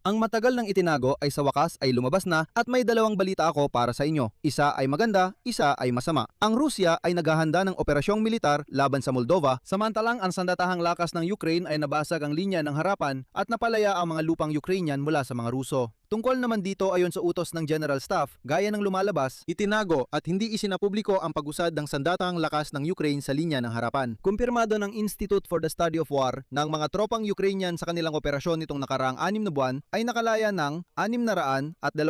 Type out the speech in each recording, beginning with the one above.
Ang matagal nang itinago ay sa wakas ay lumabas na at may dalawang balita ako para sa inyo. Isa ay maganda, isa ay masama. Ang Rusya ay naghahanda ng operasyong militar laban sa Moldova, samantalang ang sandatahang lakas ng Ukraine ay nabasag ang linya ng harapan at napalaya ang mga lupang Ukrainian mula sa mga Ruso. Tungkol naman dito ayon sa utos ng General Staff, gaya ng lumalabas, itinago at hindi isinapubliko ang pag-usad ng sandatahang lakas ng Ukraine sa linya ng harapan. Kumpirmado ng Institute for the Study of War ng mga tropang Ukrainian sa kanilang operasyon nitong nakaraang 6 na buwan ay nakalaya ng 626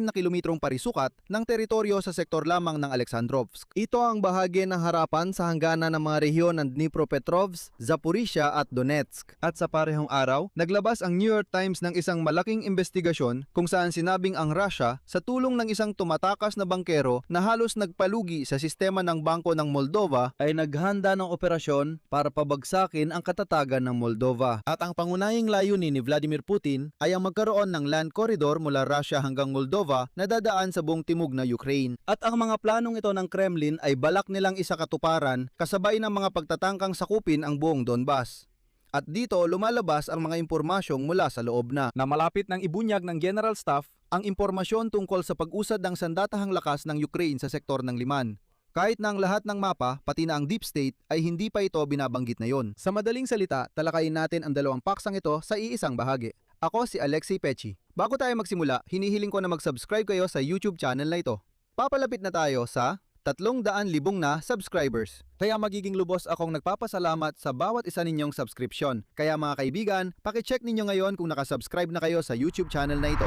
na kilometrong parisukat ng teritoryo sa sektor lamang ng Alexandrovsk. Ito ang bahagi ng harapan sa hangganan ng mga rehiyon ng Dnipropetrovsk, Zaporizhia at Donetsk. At sa parehong araw, naglabas ang New York Times ng isang malaking investigasyon kung saan sinabing ang Russia sa tulong ng isang tumatakas na bangkero na halos nagpalugi sa sistema ng bangko ng Moldova ay naghanda ng operasyon para pabagsakin ang katatagan ng Moldova. At ang pangunahing layunin ni Vladimir Putin ay ang magkaroon ng land corridor mula Russia hanggang Moldova na dadaan sa buong timog na Ukraine. At ang mga planong ito ng Kremlin ay balak nilang isakatuparan kasabay ng mga pagtatangkang sakupin ang buong Donbas. At dito lumalabas ang mga impormasyong mula sa loob na malapit ng ibunyag ng General Staff ang impormasyon tungkol sa pag-usad ng sandatahang lakas ng Ukraine sa sektor ng Liman. Kahit na ang lahat ng mapa, pati na ang deep state, ay hindi pa ito binabanggit na yon. Sa madaling salita, talakayin natin ang dalawang paksang ito sa iisang bahagi. Ako si Alexei Pechi. Bago tayo magsimula, hinihiling ko na mag-subscribe kayo sa YouTube channel na ito. Papalapit na tayo sa 300,000 na subscribers. Kaya magiging lubos akong nagpapasalamat sa bawat isa ninyong subscription. Kaya mga kaibigan, pakicheck ninyo ngayon kung nakasubscribe na kayo sa YouTube channel na ito.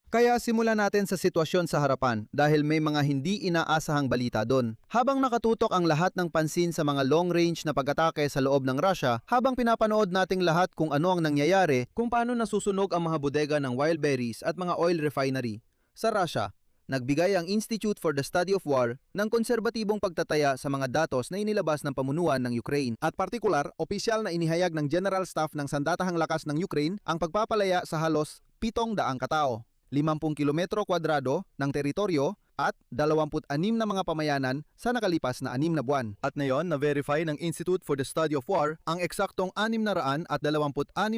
Kaya simulan natin sa sitwasyon sa harapan dahil may mga hindi inaasahang balita doon. Habang nakatutok ang lahat ng pansin sa mga long-range na pag-atake sa loob ng Russia, habang pinapanood nating lahat kung ano ang nangyayari, kung paano nasusunog ang mga bodega ng Wildberries at mga oil refinery. Sa Russia, nagbigay ang Institute for the Study of War ng konserbatibong pagtataya sa mga datos na inilabas ng pamunuan ng Ukraine. At partikular, opisyal na inihayag ng General Staff ng sandatahang lakas ng Ukraine ang pagpapalaya sa halos 700 katao, 50 kilometro kwadrado ng teritoryo at 26 na mga pamayanan sa nakalipas na 6 na buwan. At ngayon, na-verify ng Institute for the Study of War ang eksaktong 626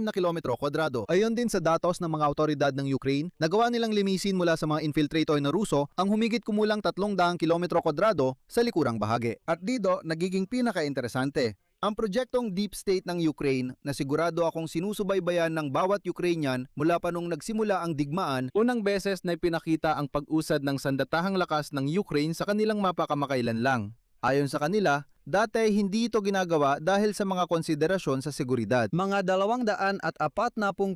na kilometro kwadrado. Ayon din sa datos ng mga autoridad ng Ukraine, nagawa nilang linisin mula sa mga infiltrator na Ruso ang humigit kumulang 300 kilometro kwadrado sa likurang bahagi. At dito, nagiging pinaka-interesante. Ang proyektong Deep State ng Ukraine na sigurado akong sinusubaybayan ng bawat Ukrainian mula pa nung nagsimula ang digmaan, unang beses na ipinakita ang pag-usad ng sandatahang lakas ng Ukraine sa kanilang mapa kamakailan lang. Ayon sa kanila, dati hindi ito ginagawa dahil sa mga konsiderasyon sa seguridad. Mga 240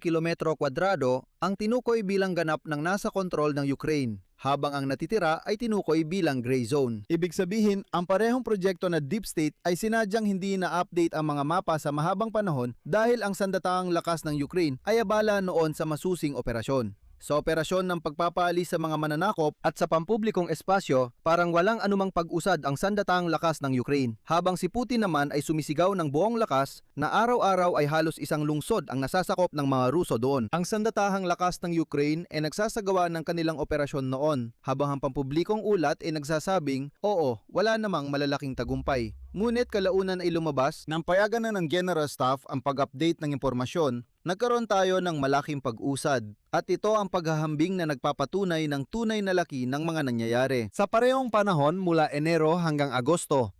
kilometro kwadrado ang tinukoy bilang ganap ng nasa kontrol ng Ukraine, habang ang natitira ay tinukoy bilang gray zone. Ibig sabihin, ang parehong proyekto na Deep State ay sinadyang hindi na-update ang mga mapa sa mahabang panahon dahil ang sandatahang lakas ng Ukraine ay abala noon sa masusing operasyon. Sa operasyon ng pagpapaalis sa mga mananakop at sa pampublikong espasyo, parang walang anumang pag-usad ang sandatahang lakas ng Ukraine. Habang si Putin naman ay sumisigaw ng buong lakas na araw-araw ay halos isang lungsod ang nasasakop ng mga Ruso doon. Ang sandatahang lakas ng Ukraine ay nagsasagawa ng kanilang operasyon noon, habang ang pampublikong ulat ay nagsasabing, oo, wala namang malalaking tagumpay. Ngunit kalaunan ay lumabas nang payagan na ng General Staff ang pag-update ng impormasyon, nagkaroon tayo ng malaking pag-usad. At ito ang paghahambing na nagpapatunay ng tunay na laki ng mga nangyayari. Sa parehong panahon mula Enero hanggang Agosto,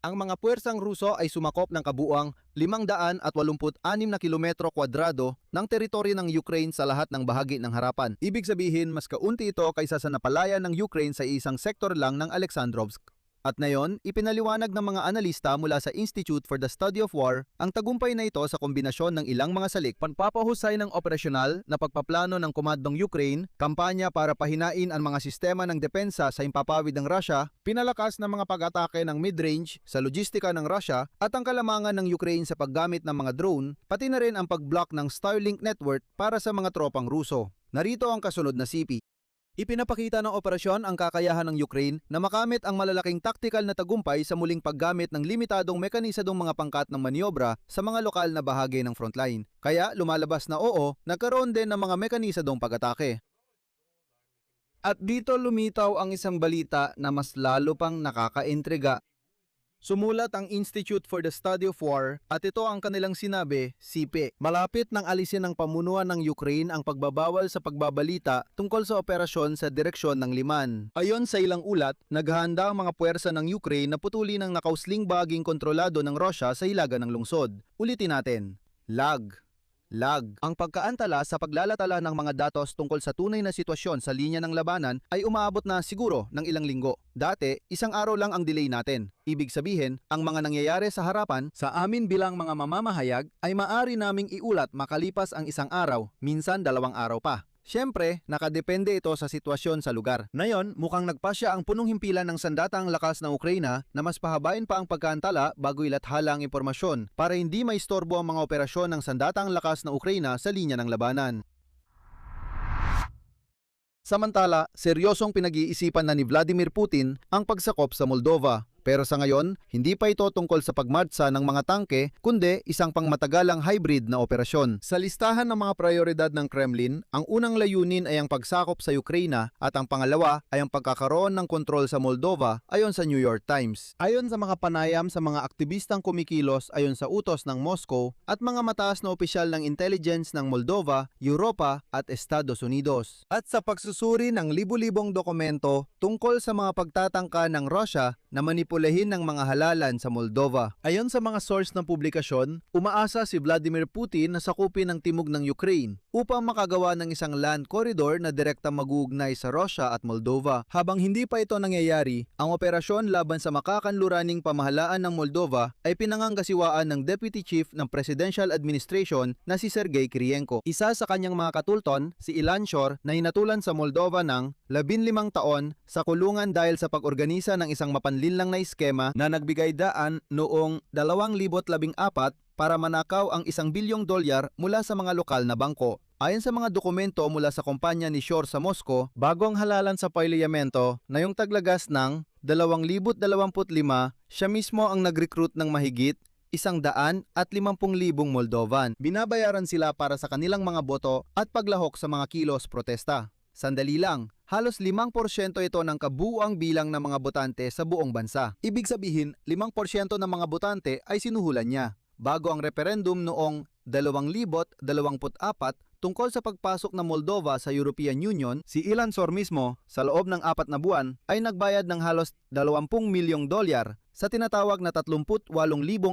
ang mga puwersang Ruso ay sumakop ng kabuuang 586 na kilometro kwadrado ng teritoryo ng Ukraine sa lahat ng bahagi ng harapan. Ibig sabihin, mas kaunti ito kaysa sa napalaya ng Ukraine sa isang sektor lang ng Alexandrovsk. At ngayon, ipinaliwanag ng mga analista mula sa Institute for the Study of War ang tagumpay na ito sa kombinasyon ng ilang mga salik, pagpapahusay ng operasyonal na pagpaplano ng komandong Ukraine, kampanya para pahinain ang mga sistema ng depensa sa himpapawid ng Russia, pinalakas ng mga pag-atake ng mid-range sa logistika ng Russia at ang kalamangan ng Ukraine sa paggamit ng mga drone, pati na rin ang pag-block ng Starlink network para sa mga tropang Ruso. Narito ang kasunod na sipi. Ipinapakita ng operasyon ang kakayahan ng Ukraine na makamit ang malalaking taktikal na tagumpay sa muling paggamit ng limitadong mekanisadong mga pangkat ng maniobra sa mga lokal na bahagi ng frontline. Kaya lumalabas na oo, nagkaroon din ng mga mekanisadong pag-atake. At dito lumitaw ang isang balita na mas lalo pang nakakaintriga. Sumulat ang Institute for the Study of War at ito ang kanilang sinabi, SIPE. Malapit nang alisin ng pamunuan ng Ukraine ang pagbabawal sa pagbabalita tungkol sa operasyon sa direksyon ng Liman. Ayon sa ilang ulat, naghahanda ang mga puwersa ng Ukraine na putulin ang nakausling bahaging kontrolado ng Russia sa hilaga ng lungsod. Ulitin natin, lag. Ang pagkaantala sa paglalatala ng mga datos tungkol sa tunay na sitwasyon sa linya ng labanan ay umaabot na siguro ng ilang linggo. Dati, isang araw lang ang delay natin. Ibig sabihin, ang mga nangyayari sa harapan sa amin bilang mga mamamahayag ay maaari naming iulat makalipas ang isang araw, minsan 2 araw pa. Siyempre, nakadepende ito sa sitwasyon sa lugar. Ngayon, mukhang nagpasya ang punong himpilan ng sandatang lakas ng Ukraina na mas pahabain pa ang pagkaantala bago ilathala ang impormasyon para hindi maistorbo ang mga operasyon ng sandatang lakas ng Ukraina sa linya ng labanan. Samantala, seryosong pinag-iisipan na ni Vladimir Putin ang pagsakop sa Moldova. Pero sa ngayon, hindi pa ito tungkol sa pagmartsa ng mga tangke, kundi isang pangmatagalang hybrid na operasyon. Sa listahan ng mga prioridad ng Kremlin, ang unang layunin ay ang pagsakop sa Ukraina at ang pangalawa ay ang pagkakaroon ng kontrol sa Moldova ayon sa New York Times. Ayon sa mga panayam sa mga aktivistang kumikilos ayon sa utos ng Moscow at mga mataas na opisyal ng intelligence ng Moldova, Europa at Estados Unidos. At sa pagsusuri ng libu-libong dokumento tungkol sa mga pagtatangka ng Russia na manipulahin ng mga halalan sa Moldova. Ayon sa mga source ng publikasyon, umaasa si Vladimir Putin na sakupin ang timog ng Ukraine upang makagawa ng isang land corridor na direktang mag-uugnay sa Russia at Moldova. Habang hindi pa ito nangyayari, ang operasyon laban sa makakanluraning pamahalaan ng Moldova ay pinangangasiwaan ng Deputy Chief ng Presidential Administration na si Sergei Kirienko. Isa sa kanyang mga katulton, si Ilan Shor, na hinatulan sa Moldova ng 15 taon sa kulungan dahil sa pag-organisa ng isang mapanlinlang na iskema na nagbigay daan noong 2014 para manakaw ang $1 bilyong mula sa mga lokal na bangko. Ayon sa mga dokumento mula sa kumpanya ni Shor sa Moscow, bago ang halalan sa parlyamento na yung taglagas ng 2025, siya mismo ang nag-recruit ng mahigit 150,000 Moldovan. Binabayaran sila para sa kanilang mga boto at paglahok sa mga kilos protesta. Sandali lang, halos 5% ito ng kabuuang bilang ng mga botante sa buong bansa. Ibig sabihin, 5% ng mga botante ay sinuhulan niya. Bago ang referendum noong 2024 tungkol sa pagpasok ng Moldova sa European Union, si Ilan Shor mismo, sa loob ng 4 na buwan, ay nagbayad ng halos $20 milyong sa tinatawag na 38,000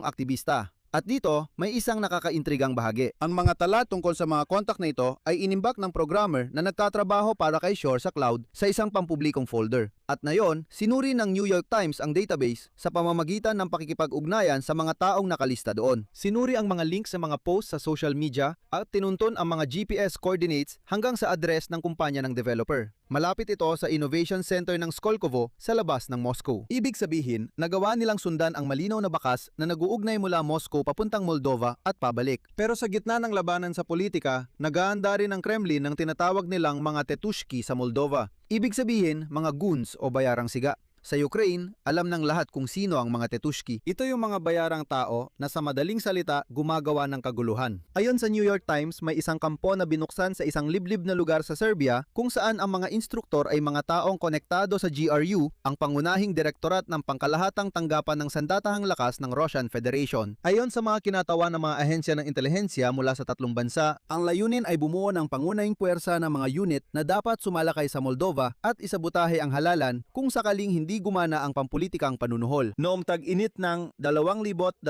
aktivista. At dito, may isang nakakaintrigang bahagi. Ang mga tala tungkol sa mga kontak na ito ay inimbak ng programmer na nagtatrabaho para kay Shor sa cloud sa isang pampublikong folder. At ngayon, sinuri ng New York Times ang database sa pamamagitan ng pakikipag-ugnayan sa mga taong nakalista doon. Sinuri ang mga links sa mga posts sa social media at tinunton ang mga GPS coordinates hanggang sa address ng kumpanya ng developer. Malapit ito sa Innovation Center ng Skolkovo sa labas ng Moscow. Ibig sabihin, nagawa nilang sundan ang malinaw na bakas na nag-uugnay mula Moscow papuntang Moldova at pabalik. Pero sa gitna ng labanan sa politika, nag-aanda rin ang Kremlin ng tinatawag nilang mga tetushki sa Moldova. Ibig sabihin, mga goons o bayarang siga. Sa Ukraine, alam ng lahat kung sino ang mga tetushki. Ito yung mga bayarang tao na sa madaling salita gumagawa ng kaguluhan. Ayon sa New York Times, may isang kampo na binuksan sa isang liblib na lugar sa Serbia kung saan ang mga instruktor ay mga taong konektado sa GRU, ang pangunahing direktorat ng pangkalahatang tanggapan ng sandatahang lakas ng Russian Federation. Ayon sa mga kinatawa ng mga ahensya ng intelihensya mula sa 3 bansa, ang layunin ay bumuo ng pangunahing puwersa ng mga unit na dapat sumalakay sa Moldova at isabutahe ang halalan kung sakaling hindi gumana ang pampulitikang panunuhol. Noong tag-init ng 2025,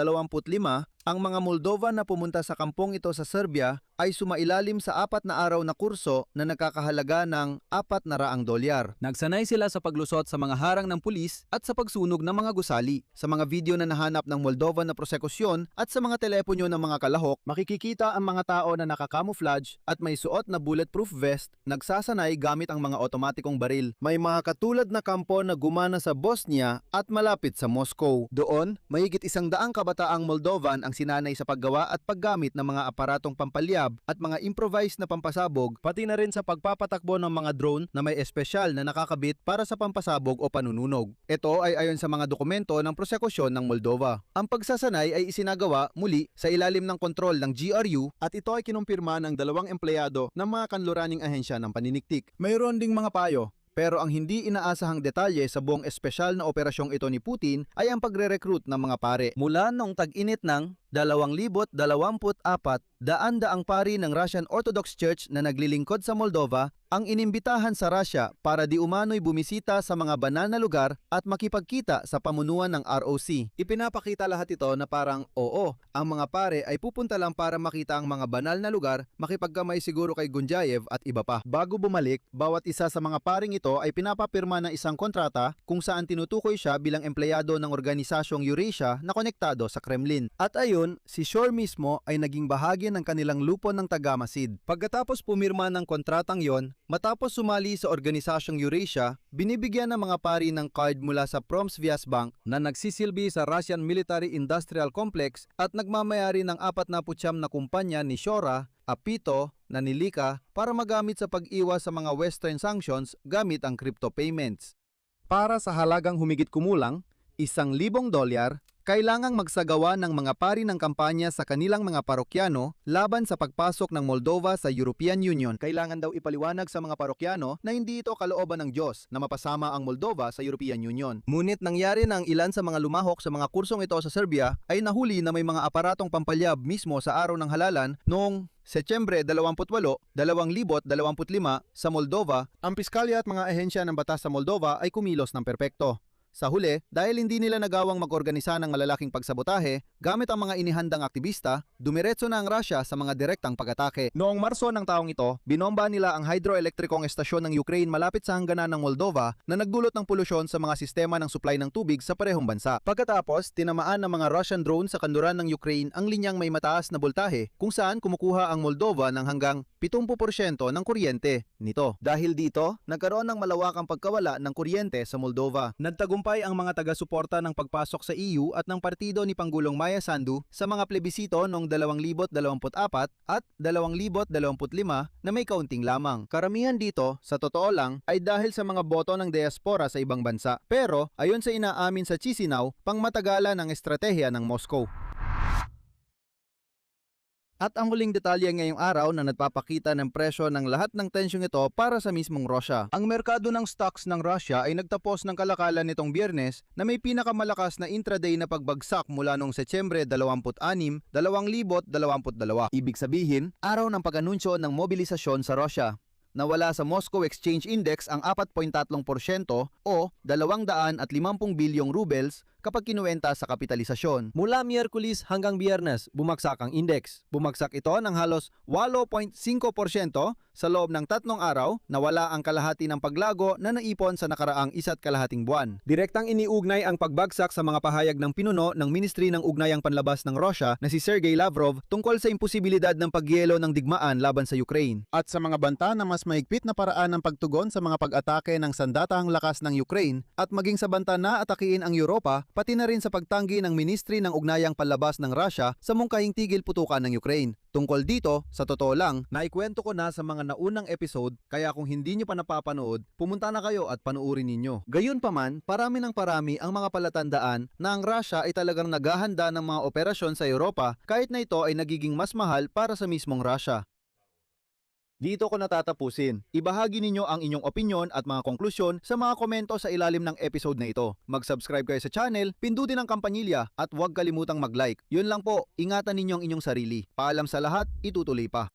ang mga Moldovan na pumunta sa kampong ito sa Serbia ay sumailalim sa 4 na araw na kurso na nagkakahalaga ng $400. Nagsanay sila sa paglusot sa mga harang ng pulis at sa pagsunog ng mga gusali. Sa mga video na nahanap ng Moldovan na prosekusyon at sa mga telepono ng mga kalahok, makikikita ang mga tao na nakakamuflage at may suot na bulletproof vest, nagsasanay gamit ang mga otomatikong baril. May mga katulad na kampo na gumana sa Bosnia at malapit sa Moscow. Doon, mahigit 100 kabataang Moldovan ang sinanay sa paggawa at paggamit ng mga aparatong pampalyab at mga improvised na pampasabog, pati na rin sa pagpapatakbo ng mga drone na may espesyal na nakakabit para sa pampasabog o panununog. Ito ay ayon sa mga dokumento ng prosekusyon ng Moldova. Ang pagsasanay ay isinagawa muli sa ilalim ng kontrol ng GRU at ito ay kinumpirma ng 2 empleyado ng mga kanluraning ahensya ng paniniktik. Mayroon ding mga payo, Pero ang hindi inaasahang detalye sa buong espesyal na operasyong ito ni Putin ay ang pagre-recruit ng mga pare. Mula noong tag-init ng 2024, daan-daang pari ng Russian Orthodox Church na naglilingkod sa Moldova ang inimbitahan sa Russia para di umano'y bumisita sa mga banal na lugar at makipagkita sa pamunuan ng ROC. Ipinapakita lahat ito na parang oo, ang mga pare ay pupunta lang para makita ang mga banal na lugar, makipagkamay siguro kay Gunjayev at iba pa. Bago bumalik, bawat isa sa mga paring ito ay pinapapirma ng isang kontrata kung saan tinutukoy siya bilang empleyado ng organisasyong Eurasia na konektado sa Kremlin. At ayun, si Shore mismo ay naging bahagi ng kanilang lupon ng Tagamasid. Pagkatapos pumirma ng kontratang yon, matapos sumali sa organisasyong Eurasia, binibigyan ng mga pari ng card mula sa Pромsvyazbank na nagsisilbi sa Russian Military Industrial Complex at nagmamayari ng 49 na kumpanya ni Shora, Apito, Nanilika para magamit sa pag-iwas sa mga Western sanctions gamit ang crypto payments. Para sa halagang humigit kumulang, $1,000, kailangang magsagawa ng mga pari ng kampanya sa kanilang mga parokyano laban sa pagpasok ng Moldova sa European Union. Kailangan daw ipaliwanag sa mga parokyano na hindi ito kalooban ng Diyos na mapasama ang Moldova sa European Union. Ngunit nangyari na ang ilan sa mga lumahok sa mga kursong ito sa Serbia ay nahuli na may mga aparatong pampalyab mismo sa araw ng halalan noong Setyembre 28, 2025 sa Moldova. Ang piskalya at mga ahensya ng batas sa Moldova ay kumilos ng perpekto. Sa huli, dahil hindi nila nagawang mag-organisa ng malalaking pagsabotahe, gamit ang mga inihandang aktivista, dumiretso na ang Russia sa mga direktang pag-atake. Noong Marso ng taong ito, binomba nila ang hydroelektrikong estasyon ng Ukraine malapit sa hangganan ng Moldova na nagdulot ng polusyon sa mga sistema ng supply ng tubig sa parehong bansa. Pagkatapos, tinamaan ng mga Russian drone sa kanluran ng Ukraine ang linyang may mataas na boltahe kung saan kumukuha ang Moldova ng hanggang 70% ng kuryente nito. Dahil dito, nagkaroon ng malawakang pagkawala ng kuryente sa Moldova. Nagtagumpay ang mga taga-suporta ng pagpasok sa EU at ng partido ni Pangulong Maya Sandu sa mga plebisito noong 2024 at 2025 na may kaunting lamang. Karamihan dito, sa totoo lang, ay dahil sa mga boto ng diaspora sa ibang bansa. Pero, ayon sa inaamin sa Chisinau, pangmatagalan ang estratehiya ng Moscow. At ang huling detalye ngayong araw na nagpapakita ng presyo ng lahat ng tensyong ito para sa mismong Russia. Ang merkado ng stocks ng Russia ay nagtapos ng kalakalan nitong Biyernes na may pinakamalakas na intraday na pagbagsak mula noong Setyembre 26, 2022. Ibig sabihin, araw ng pag-anunsyo ng mobilisasyon sa Russia. Nawala sa Moscow Exchange Index ang 4.3% o 250 bilyong rubles kapag kinuwenta sa kapitalisasyon. Mula Miyerkules hanggang Biyernes, bumagsak ang index. Bumagsak ito ng halos 8.5% sa loob ng 3 araw, nawala ang kalahati ng paglago na naipon sa nakaraang 1.5 buwan. Direktang iniugnay ang pagbagsak sa mga pahayag ng pinuno ng Ministry ng Ugnayang Panlabas ng Russia na si Sergey Lavrov tungkol sa imposibilidad ng pagyelo ng digmaan laban sa Ukraine. At sa mga banta na mas mahigpit na paraan ng pagtugon sa mga pag-atake ng sandatahang lakas ng Ukraine at maging sa banta na atakiin ang Europa, pati na rin sa pagtanggi ng Ministry ng Ugnayang Panlabas ng Russia sa mungkahing tigil putukan ng Ukraine. Tungkol dito, sa totoo lang, naikwento ko na sa mga naunang episode, kaya kung hindi nyo pa napapanood, pumunta na kayo at panuurin ninyo. Gayunpaman, parami ng parami ang mga palatandaan na ang Russia ay talagang naghahanda ng mga operasyon sa Europa kahit na ito ay nagiging mas mahal para sa mismong Russia. Dito ko natatapusin. Ibahagi ninyo ang inyong opinyon at mga konklusyon sa mga komento sa ilalim ng episode na ito. Mag-subscribe kayo sa channel, pindutin ang kampanilya at huwag kalimutang mag-like. Yun lang po, ingatan ninyo ang inyong sarili. Paalam sa lahat, itutuloy pa.